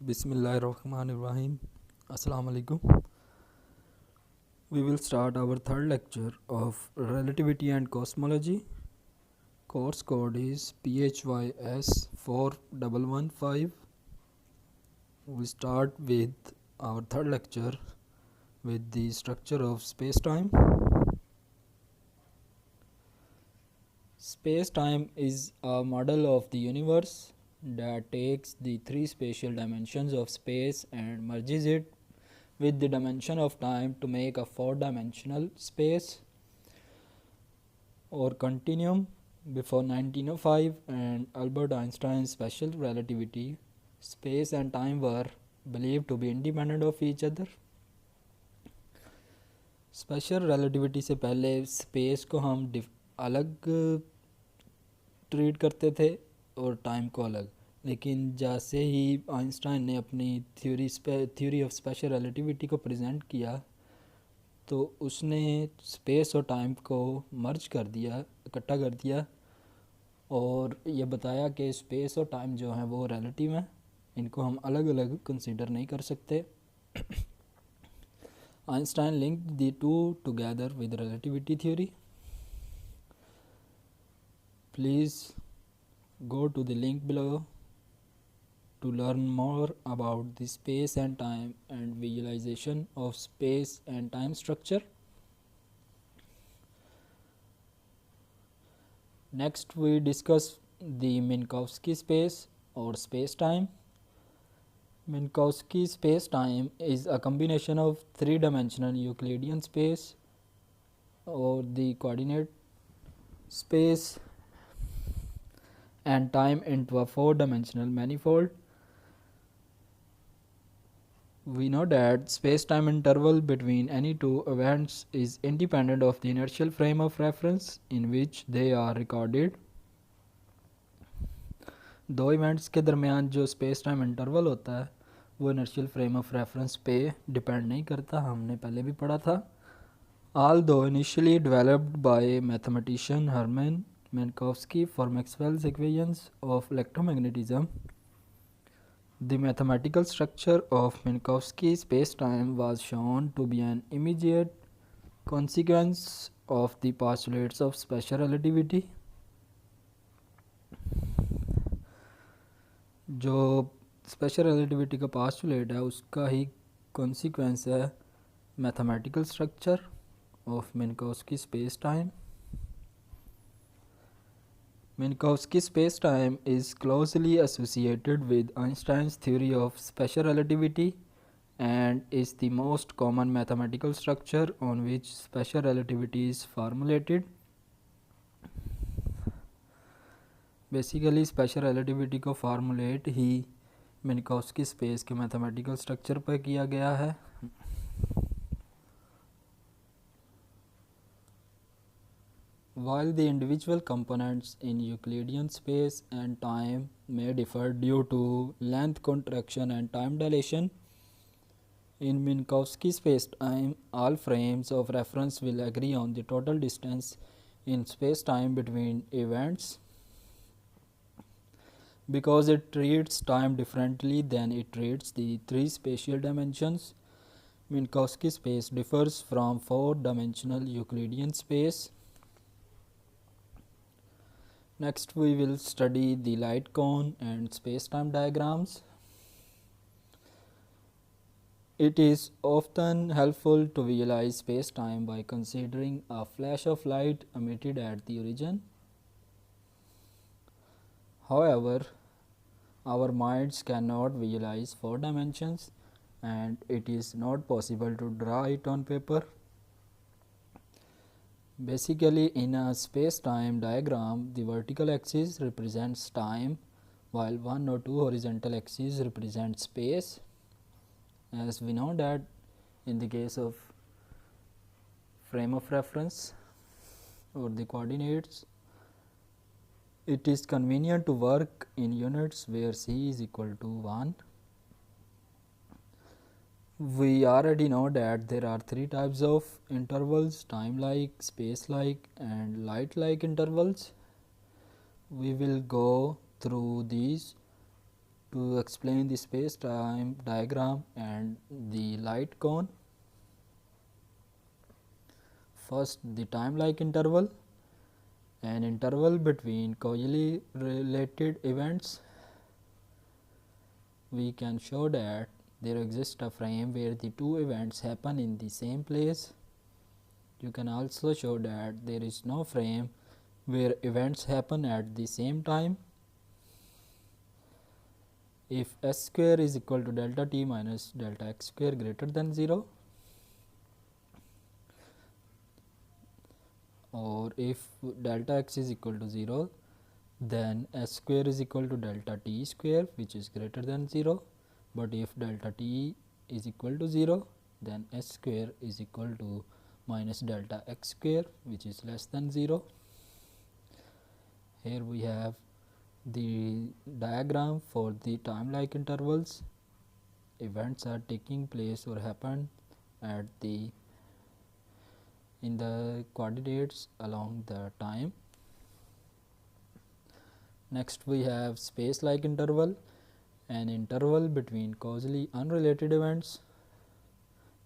Bismillahirrahmanirrahim. Assalamu alaikum. We will start our third lecture of Relativity and Cosmology. Course code is PHYS 4115. We start with our third lecture with the structure of space-time. Space-time is a model of the universe that takes the three spatial dimensions of space and merges it with the dimension of time to make a four-dimensional space or continuum. Before 1905 and Albert Einstein's special relativity, space and time were believed to be independent of each other. Special relativity से पहले space को हम अलग treat करते थे और time को अलग, लेकिन जैसे ही आइंस्टाइन ने अपनी थ्योरी ऑफ स्पेशल रिलेटिविटी को प्रेजेंट किया तो उसने स्पेस और टाइम को मर्ज कर दिया, इकट्ठा कर दिया और ये बताया कि स्पेस और टाइम जो हैं वो रिलेटिव हैं, इनको हम अलग अलग कंसीडर नहीं कर सकते. Einstein linked the two together with relativity theory. Please go to the link below to learn more about the space and time and visualization of space and time structure. Next we discuss the Minkowski space or space-time. Minkowski space-time is a combination of three-dimensional Euclidean space or the coordinate space and time into a four-dimensional manifold. We know that space-time interval between any two events is independent of the inertial frame of reference in which they are recorded. दो events के दरमियान जो space time interval होता है वो inertial frame of reference पे depend नहीं करता, हमने पहले भी पढ़ा था. Although initially developed by mathematician Hermann Minkowski for Maxwell's equations of electromagnetism, the mathematical structure of Minkowski spacetime was shown to be an immediate consequence of the postulates of special relativity. जो special relativity का postulate है उसका ही consequence है mathematical structure of Minkowski spacetime. Minkowski spacetime is closely associated with Einstein's theory of special relativity and is the most common mathematical structure on which special relativity is formulated. Basically special relativity को formulate ही Minkowski space के mathematical structure पर किया गया है. While the individual components in Euclidean space and time may differ due to length contraction and time dilation, in Minkowski spacetime, all frames of reference will agree on the total distance in spacetime between events. Because it treats time differently than it treats the three spatial dimensions, Minkowski space differs from four-dimensional Euclidean space. Next we will study the light cone and space-time diagrams. It is often helpful to visualize space-time by considering a flash of light emitted at the origin. However, our minds cannot visualize four dimensions and it is not possible to draw it on paper. Basically, in a space-time diagram, the vertical axis represents time while one or two horizontal axes represent space. As we know that in the case of frame of reference or the coordinates, it is convenient to work in units where c is equal to 1. We already know that there are three types of intervals: time-like, space-like and light-like intervals. We will go through these to explain the space-time diagram and the light cone. First, the time-like interval, an interval between causally related events. We can show that there exists a frame where the two events happen in the same place. You can also show that there is no frame where events happen at the same time. If s square is equal to delta t minus delta x square greater than 0, or if delta x is equal to 0, then s square is equal to delta t square, which is greater than 0. But if delta t is equal to 0, then s square is equal to minus delta x square, which is less than 0. Here we have the diagram for the time-like intervals. Events are taking place or happen at in the coordinates along the time. Next we have space-like interval, an interval between causally unrelated events.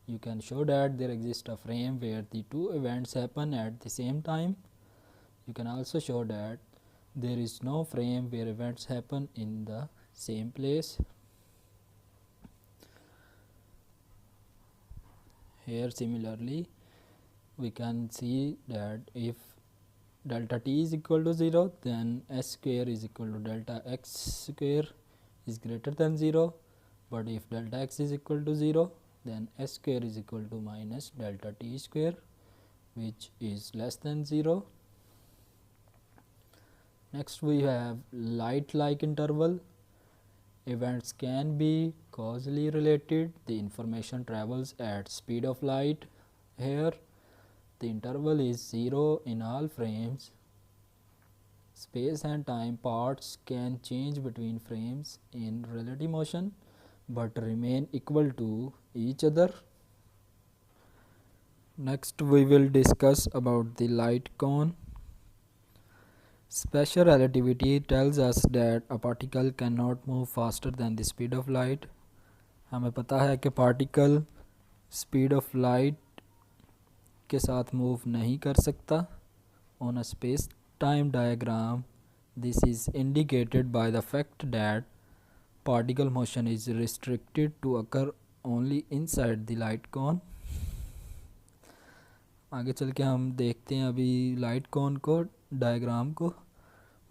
You can show that there exists a frame where the two events happen at the same time. You can also show that there is no frame where events happen in the same place. Here similarly, we can see that if delta t is equal to 0, then s square is equal to delta x square is greater than 0. But if delta x is equal to 0, then s square is equal to minus delta t square, which is less than 0. Next we have light-like interval. Events can be causally related. The information travels at speed of light. Here the interval is 0 in all frames. Space and time parts can change between frames in relative motion but remain equal to each other. Next we will discuss about the light cone. Special relativity tells us that a particle cannot move faster than the speed of light. हमें पता है कि particle speed of light के साथ move नहीं कर सकता. On a space-time diagram, this is indicated by the fact that particle motion is restricted to occur only inside the light cone. आगे चल के हम देखते हैं अभी लाइट कॉन को, डायग्राम को.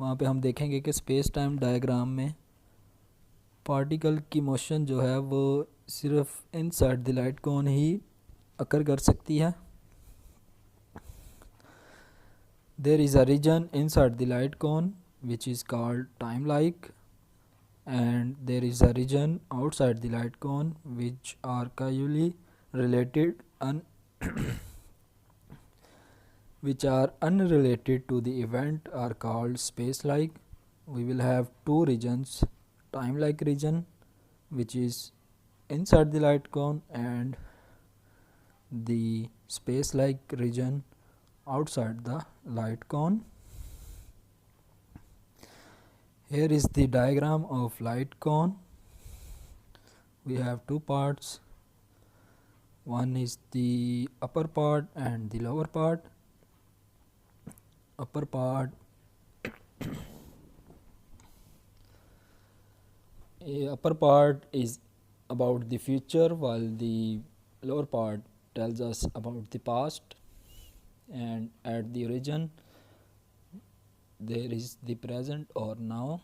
वहाँ पे हम देखेंगे कि स्पेस टाइम डायग्राम में पार्टिकल की मोशन जो है वो सिर्फ इनसाइड द लाइट कॉन ही अकर कर सकती है. There is a region inside the light cone which is called time-like, and there is a region outside the light cone which are causally related which are unrelated to the event are called space-like. We will have two regions, time-like region which is inside the light cone and the space-like region outside the light cone. Here is the diagram of light cone. We have two parts. One is the upper part and the lower part. Upper part is about the future, while the lower part tells us about the past. And at the origin there is the present or now.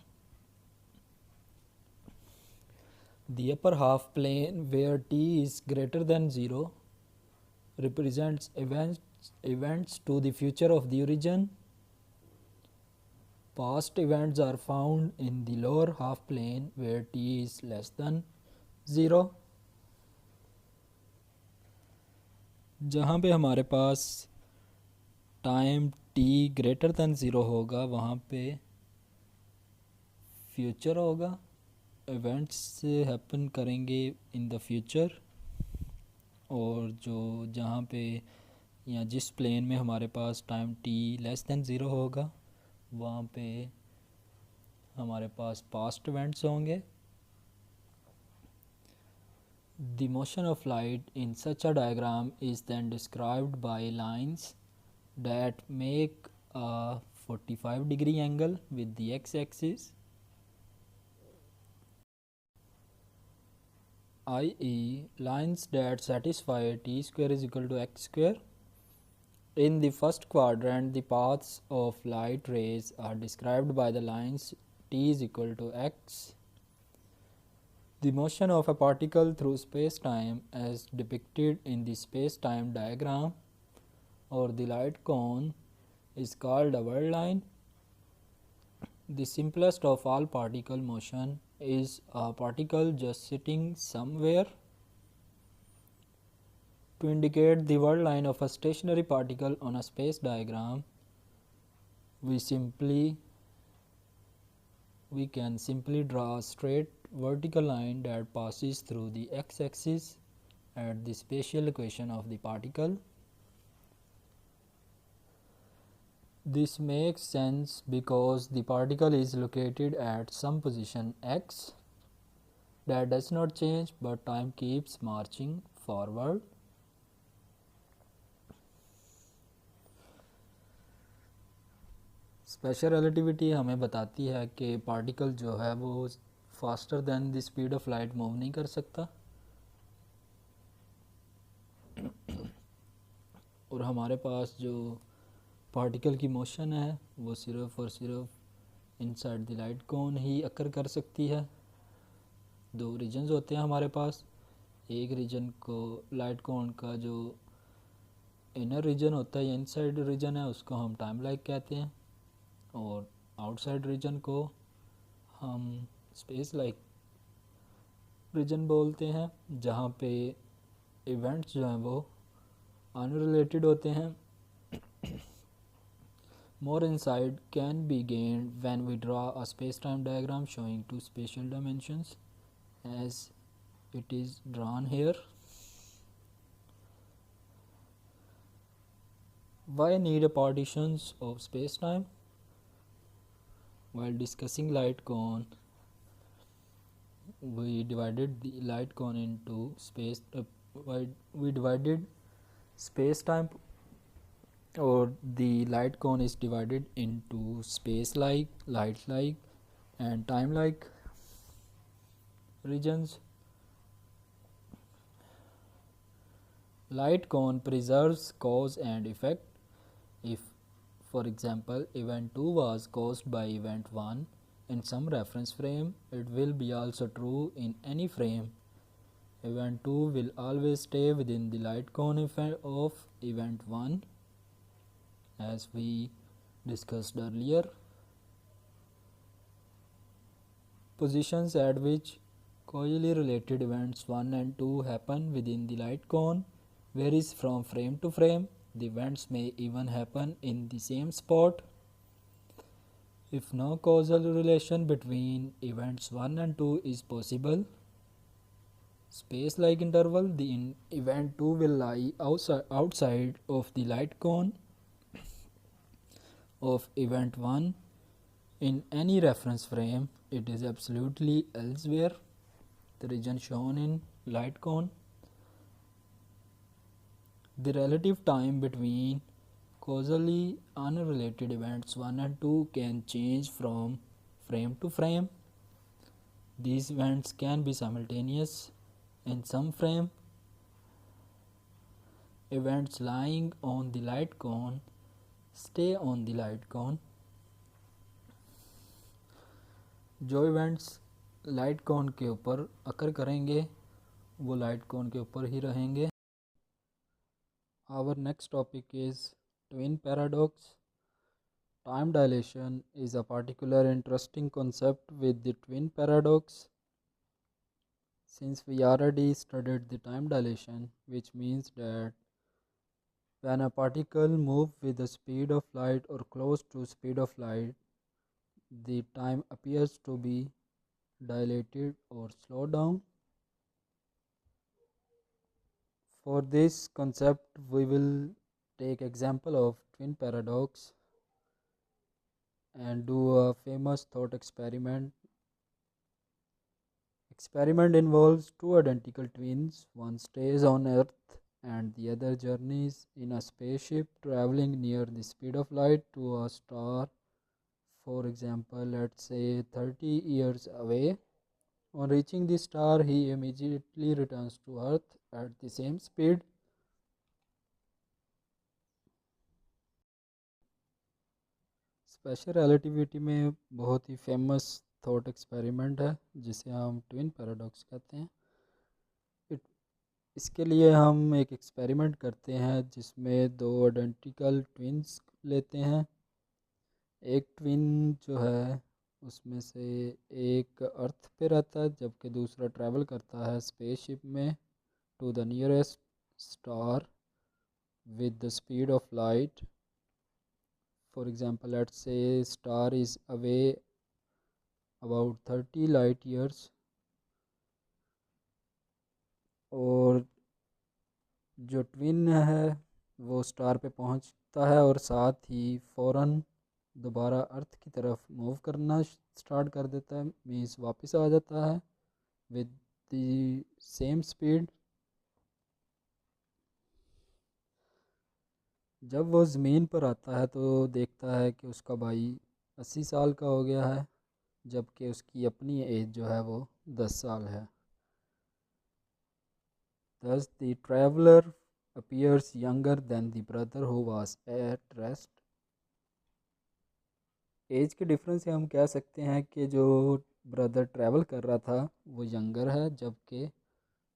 The upper half plane, where t is greater than 0, represents events to the future of the origin. Past events are found in the lower half plane where t is less than 0. जहाँ पे हमारे पास time t greater than 0 होगा वहाँ पे future होगा. Events happen करेंगे in the future, और जो जहाँ पे या जिस प्लेन में हमारे पास टाइम t लेस दैन 0 होगा वहाँ पे हमारे पास पास्ट इवेंट्स होंगे. The motion of light in such a diagram is then described by lines that make a 45-degree angle with the x-axis, i.e. lines that satisfy t square is equal to x square. In the first quadrant, the paths of light rays are described by the lines t is equal to x. The motion of a particle through space-time as depicted in the space-time diagram or the light cone is called a whirlline. The simplest of all particle motion is a particle just sitting somewhere. To indicate the whirlline of a stationary particle on a space diagram, we can simply draw a straight vertical line that passes through the x-axis at the spatial equation of the particle. This makes sense because the particle is located at some position x that does not change, but time keeps marching forward. Special relativity हमें बताती है कि particle जो है वो faster than the speed of light move नहीं कर सकता, और हमारे पास जो पार्टिकल की मोशन है वो सिर्फ और सिर्फ इनसाइड द लाइट कोन ही अकर कर सकती है। दो रीजन्स होते हैं हमारे पास, एक रीजन को लाइट कोन का जो इनर रीजन होता है या इनसाइड रीजन है उसको हम टाइम लाइक कहते हैं, और आउटसाइड रीजन को हम स्पेस लाइक रीजन बोलते हैं, जहाँ पे इवेंट्स जो हैं वो अनरिलेटेड होते हैं। More insight can be gained when we draw a space-time diagram showing two spatial dimensions as it is drawn here. Why need a partitions of space-time? While discussing light cone, we divided the light cone into we divided space-time, or the light cone is divided into space-like, light-like and time-like regions. Light cone preserves cause and effect. If, for example, event 2 was caused by event 1 in some reference frame, it will be also true in any frame. Event 2 will always stay within the light cone of event 1, as we discussed earlier. Positions at which causally related events 1 and 2 happen within the light cone varies from frame to frame. The events may even happen in the same spot. If no causal relation between events 1 and 2 is possible, space-like interval, the event 2 will lie outside of the light cone of event 1 in any reference frame. It is absolutely elsewhere, the region shown in light cone. The relative time between causally unrelated events 1 and 2 can change from frame to frame. These events can be simultaneous in some frame. Events lying on the light cone stay on the light cone. जो events light कोन के ऊपर अकर करेंगे वो light कोन के ऊपर ही रहेंगे। Our next topic is twin paradox. Time dilation is a particular interesting concept with the twin paradox. Since we already studied the time dilation, which means that when a particle moves with the speed of light or close to speed of light, the time appears to be dilated or slowed down. For this concept, we will take example of twin paradox and do a famous thought experiment Experiment involves two identical twins. One stays on Earth and the other journeys in a spaceship traveling near the speed of light to a star. For example, let's say 30 years away. On reaching the star, he immediately returns to Earth at the same speed. Special relativity में बहुत ही famous thought experiment है जिसे हम twin paradox कहते हैं। It इसके लिए हम एक एक्सपेरिमेंट करते हैं जिसमें दो आइडेंटिकल ट्विन्स लेते हैं। एक ट्विन जो है उसमें से एक अर्थ पे रहता है जबकि दूसरा ट्रैवल करता है स्पेसशिप में to the nearest star with the speed of light. For example, let's say star is away about 30 light years और जो ट्विन है वो स्टार पे पहुंचता है और साथ ही फ़ौरन दोबारा अर्थ की तरफ मूव करना स्टार्ट कर देता है, मीन्स वापस आ जाता है विद द सेम स्पीड। जब वो ज़मीन पर आता है तो देखता है कि उसका भाई 80 साल का हो गया है जबकि उसकी अपनी एज जो है वो 10 साल है। Thus the traveler appears younger than the brother who was at rest. Age के डिफरेंस से हम कह सकते हैं कि जो ब्रदर ट्रैवल कर रहा था वो यंगर है जबकि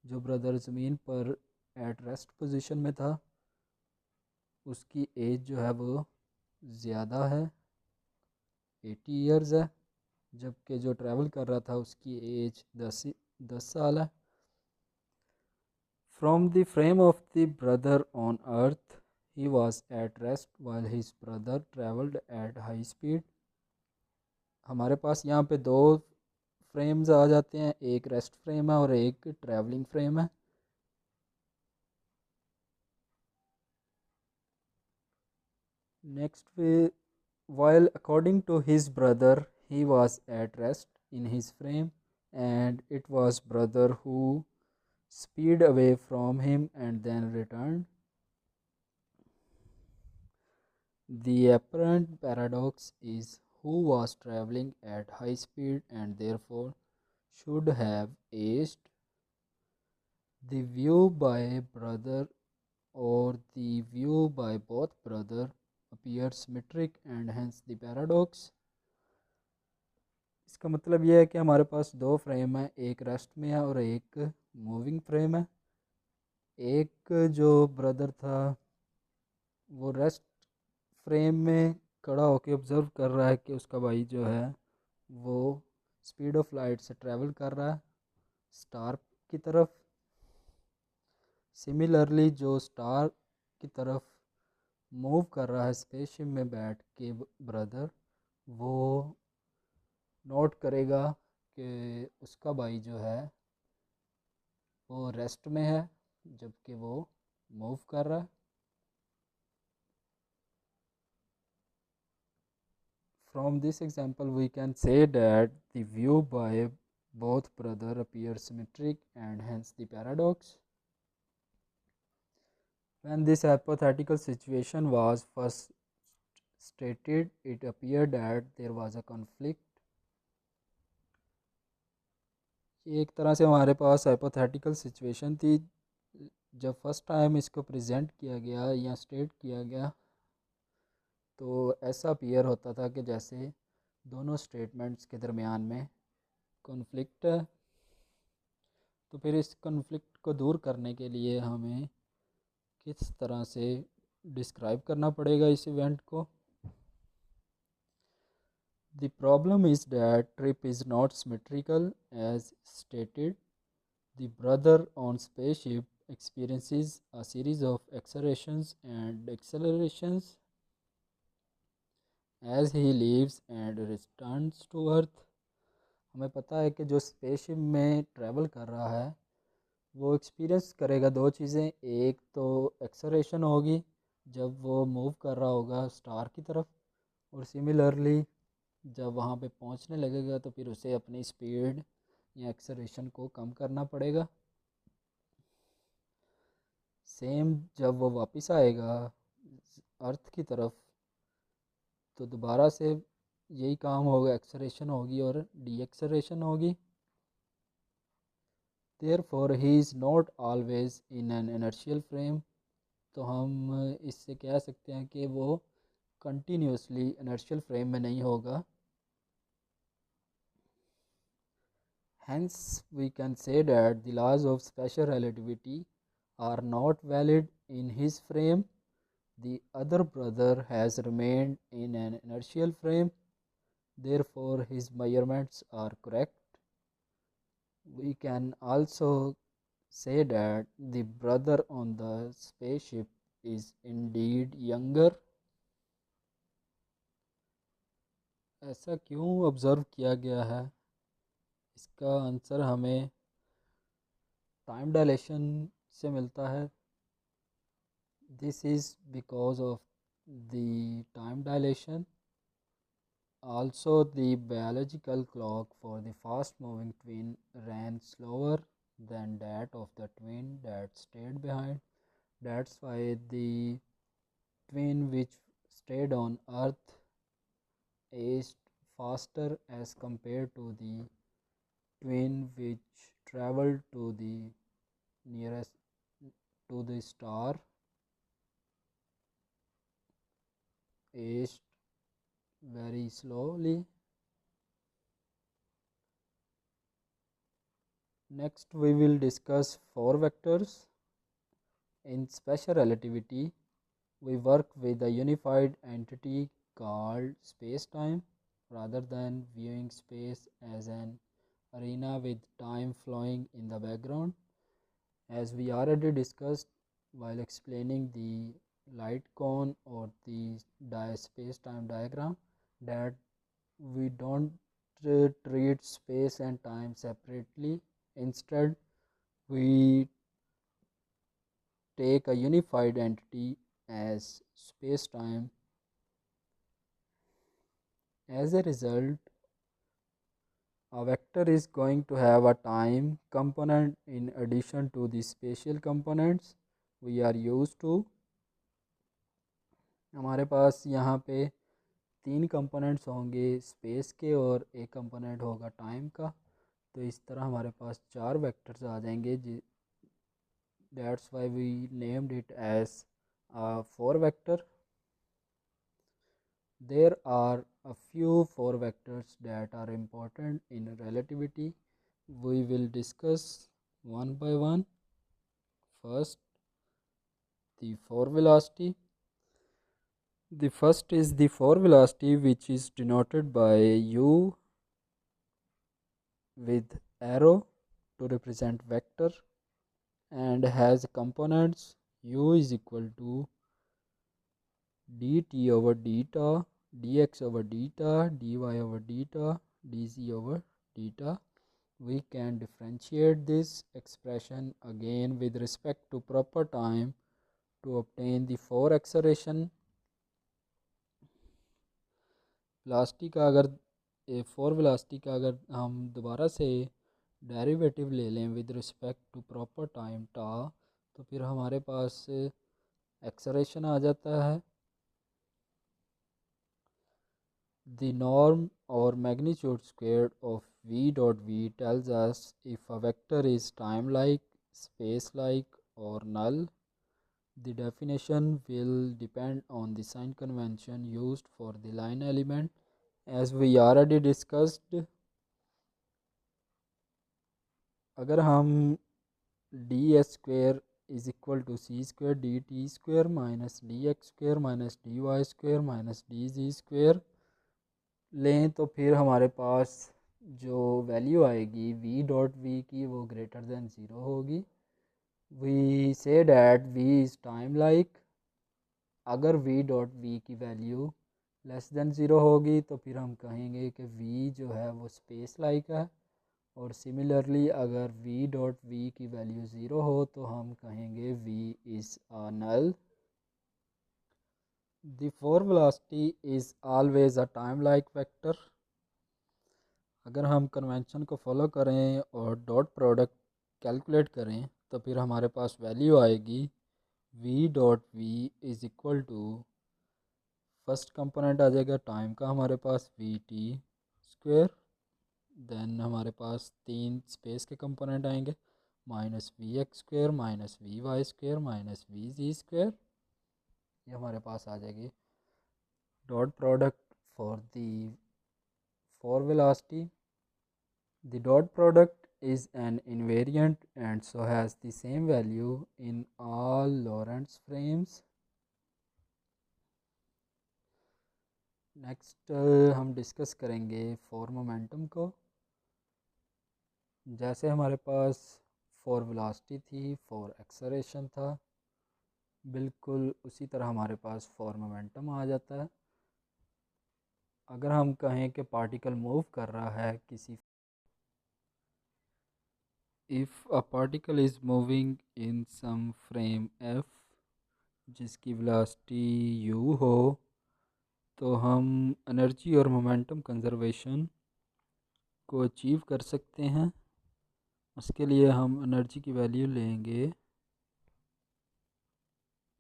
जो ब्रदर ज़मीन पर एट रेस्ट पोजीशन में था उसकी एज जो है वो ज़्यादा है, 80 ईयर्स है, जबकि जो ट्रैवल कर रहा था उसकी एज 10 साल है। From the frame of the brother on earth, he was at rest while his brother traveled at high speed. हमारे पास यहाँ पे दो फ्रेम्स आ जाते हैं, एक रेस्ट फ्रेम है और एक ट्रैवलिंग फ्रेम है। Next while according to his brother he was at rest in his frame and it was brother who speed away from him and then returned. The apparent paradox is who was traveling at high speed and therefore should have aged, the view by brother or the view by both brother appears symmetric and hence the paradox. इसका मतलब यह है कि हमारे पास दो frame है, एक rest में है और एक मूविंग फ्रेम है। एक जो ब्रदर था वो रेस्ट फ्रेम में खड़ा होकर ऑब्ज़र्व कर रहा है कि उसका भाई जो है वो स्पीड ऑफ लाइट से ट्रैवल कर रहा है स्टार की तरफ। सिमिलरली जो स्टार की तरफ मूव कर रहा है स्पेसशिप में बैठ के ब्रदर, वो नोट करेगा कि उसका भाई जो है वो रेस्ट में है जबकि वो मूव कर रहा है। From this example, we can say that the view by both brother appears symmetric and hence the paradox. When this hypothetical situation was first stated, it appeared that there was a conflict. ये एक तरह से हमारे पास hypothetical situation थी। जब first time इसको present किया गया या स्टेट किया गया तो ऐसा अपीयर होता था कि जैसे दोनों स्टेटमेंट्स के दरमियान में कॉन्फ्लिक्ट है। तो फिर इस कॉन्फ्लिक्ट को दूर करने के लिए हमें किस तरह से डिस्क्राइब करना पड़ेगा इस इवेंट को। The problem is that trip is not symmetrical as stated. The brother on spaceship experiences a series of accelerations and accelerations as he leaves and returns to earth. हमें पता है कि जो स्पेसशिप में ट्रैवल कर रहा है वो एक्सपीरियंस करेगा दो चीज़ें, एक तो एक्सेलरेशन होगी जब वो मूव कर रहा होगा स्टार की तरफ और सिमिलरली जब वहाँ पे पहुँचने लगेगा तो फिर उसे अपनी स्पीड या एक्सेलरेशन को कम करना पड़ेगा। सेम जब वो वापस आएगा अर्थ की तरफ तो दोबारा से यही काम होगा, एक्सेलरेशन होगी और डी एक्सेलरेशन होगी। Therefore he is not always in an inertial frame। तो हम इससे कह सकते हैं कि वो कंटिन्यूसली inertial फ्रेम में नहीं होगा। Hence we can say that the laws of special relativity are not valid in his frame। The other brother has remained in an inertial frame, therefore his measurements are correct। We can also say that the brother on the spaceship is indeed younger। ऐसा क्यों observe किया गया है? इसका answer हमें time dilation से मिलता है। This is because of the time dilation. Also the biological clock for the fast moving twin ran slower than that of the twin that stayed behind। That's why the twin which stayed on earth aged faster as compared to the twin which traveled to the nearest to the star aged very slowly। Next we will discuss four vectors. In special relativity we work with a unified entity called space-time rather than viewing space as an arena with time flowing in the background. As we already discussed while explaining the light cone or the space-time diagram, that we don't treat space and time separately. Instead, we take a unified entity as space-time. As a result, a vector is going to have a time component in addition to the spatial components we are used to। हमारे पास यहाँ पे तीन components होंगे space के और एक component होगा time का। तो इस तरह हमारे पास चार वेक्टर्स आ जाएंगे। That's why we named it as four vector. There are a few four vectors that are important in relativity. We will discuss one by one. First, the four velocity. The first is the four velocity, which is denoted by u with arrow to represent vector and has components u is equal to dt over deta, dx over deta, dy over deta, dz over deta। We can differentiate this expression again with respect to proper time to obtain the four acceleration। Velocity का अगर four velocity का अगर हम दोबारा से derivative ले लें with respect to proper time tau, तो फिर हमारे पास एक्सेलरेशन आ जाता है। The norm or magnitude squared of v dot v tells us if a vector is time-like, space-like or null। The definition will depend on the sign convention used for the line element। As we already discussed, अगर हम d s square is equal to c square d t square minus d x square minus d y square minus d z square लें तो फिर हमारे पास जो value आएगी v dot v की वो ग्रेटर देन ज़ीरो होगी। We say that v is time like. अगर v डॉट v की वैल्यू लेस देन ज़ीरो होगी तो फिर हम कहेंगे कि v जो है वो स्पेस लाइक है। और सिमिलरली अगर v डॉट v की वैल्यू ज़ीरो हो तो हम कहेंगे v is a null. The four velocity is always a time like vector। अगर हम कन्वेंशन को फॉलो करें और डॉट प्रोडक्ट कैलकुलेट करें तो फिर हमारे पास वैल्यू आएगी v dot V is equal to first component आ जाएगा टाइम का हमारे पास वी टी स्क्वेयर, देन हमारे पास 3 स्पेस के कंपोनेंट आएंगे minus V X square minus V Y square minus V Z square. ये हमारे पास आ जाएगी dot product for the four velocity. The dot product is an invariant and so has the same value in all Lorentz frames. Next हम discuss करेंगे for momentum को। जैसे हमारे पास फॉर वेलोसिटी थी, फॉर एक्सेलरेशन था, बिल्कुल उसी तरह हमारे पास फॉर मोमेंटम आ जाता है। अगर हम कहें कि पार्टिकल मूव कर रहा है किसी, if a particle is moving in some frame F जिसकी वेलोसिटी u हो, तो हम एनर्जी और मोमेंटम कंजर्वेशन को अचीव कर सकते हैं। उसके लिए हम एनर्जी की वैल्यू लेंगे,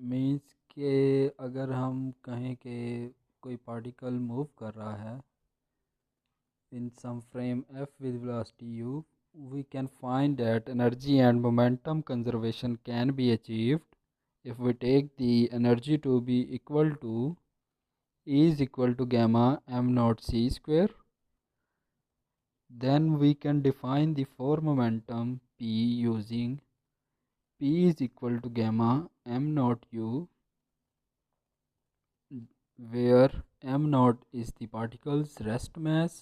मीन्स के अगर हम कहें कि कोई पार्टिकल मूव कर रहा है इन some frame f with velocity u, we can find that energy and momentum conservation can be achieved if we take the energy to be equal to E is equal to gamma m naught c square. Then we can define the four momentum P using P is equal to gamma m naught u, where m naught is the particle's rest mass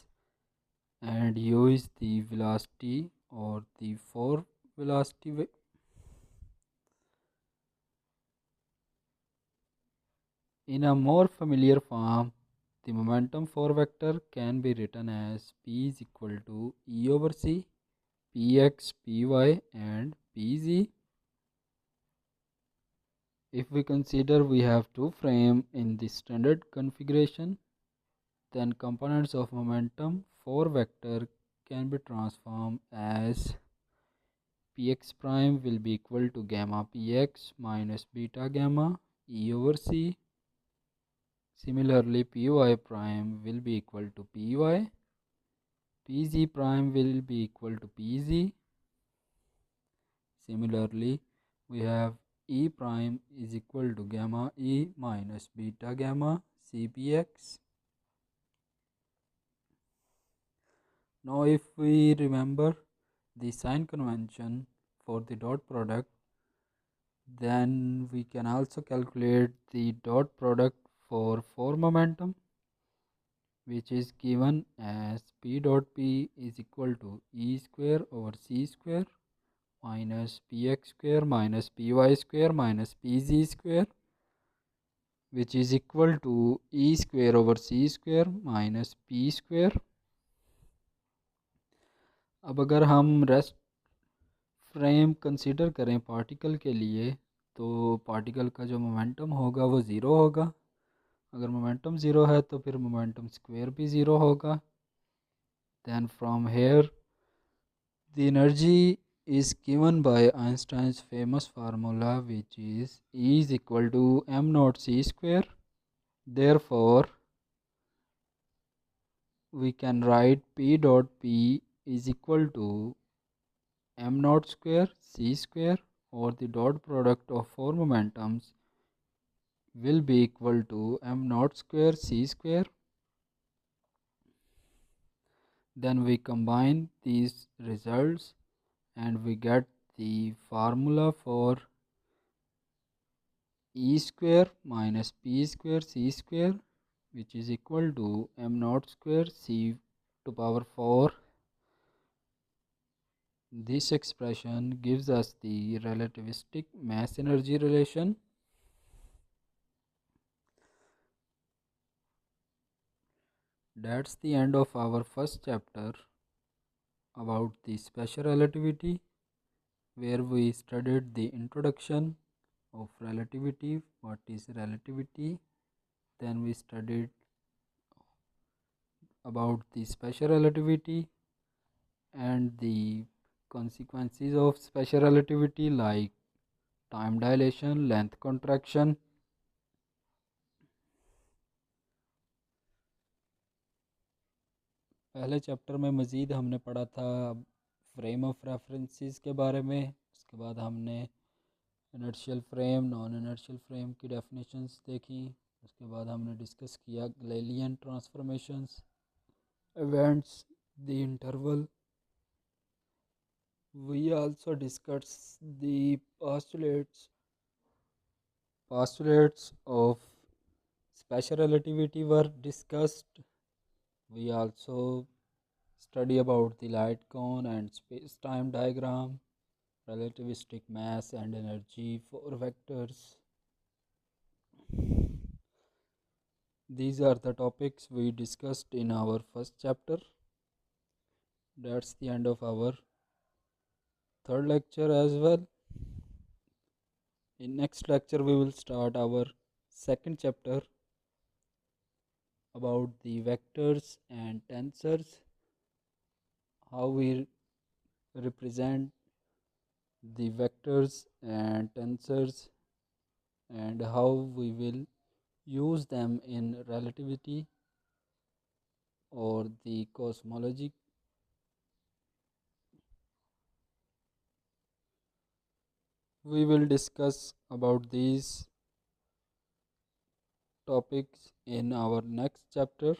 and u is the velocity or the four velocity. In a more familiar form, the momentum for vector can be written as P is equal to E over C, Px, Py and Pz. If we consider we have two frames in the standard configuration, then components of momentum for vector can be transformed as Px prime will be equal to gamma Px minus beta gamma E over C. Similarly, Py prime will be equal to Py, Pz prime will be equal to Pz. Similarly, we have E prime is equal to gamma E minus beta gamma Cpx. Now if we remember the sign convention for the dot product, then we can also calculate the dot product for momentum, which is given as P dot P is equal to E square over C square minus Px square minus Py square minus Pz square, which is equal to E square over C square minus P square. अब अगर हम rest frame consider करें particle के लिए, तो particle का जो momentum होगा वो ज़ीरो होगा। अगर मोमेंटम ज़ीरो है तो फिर मोमेंटम स्क्वायर भी ज़ीरो होगा। Then from here the energy is given by Einstein's famous formula, which is E is equal to m naught c square. Therefore, we can write P dot P is equal to m naught square c square, or the dot product of four momentums will be equal to m naught square c square. Then we combine these results and we get the formula for E square minus P square C square, which is equal to m naught square C to power 4. This expression gives us the relativistic mass energy relation. That's the end of our first chapter about the special relativity, where we studied the introduction of relativity, what is relativity. Then we studied about the special relativity, and the consequences of special relativity like time dilation, length contraction. पहले chapter में मज़ीद हमने पढ़ा था frame of references के बारे में। उसके बाद हमने inertial frame, non inertial frame की डेफिनेशंस देखी। उसके बाद हमने डिस्कस किया Galilean transformations, events, the interval. We also discussed the postulates of special relativity were discussed. We also study about the light cone and space-time diagram, relativistic mass and energy for vectors. These are the topics we discussed in our first chapter. That's the end of our third lecture as well. In next lecture we will start our second chapter about the vectors and tensors, how we represent the vectors and tensors, and how we will use them in relativity or the cosmology. We will discuss about these topics in our next chapter.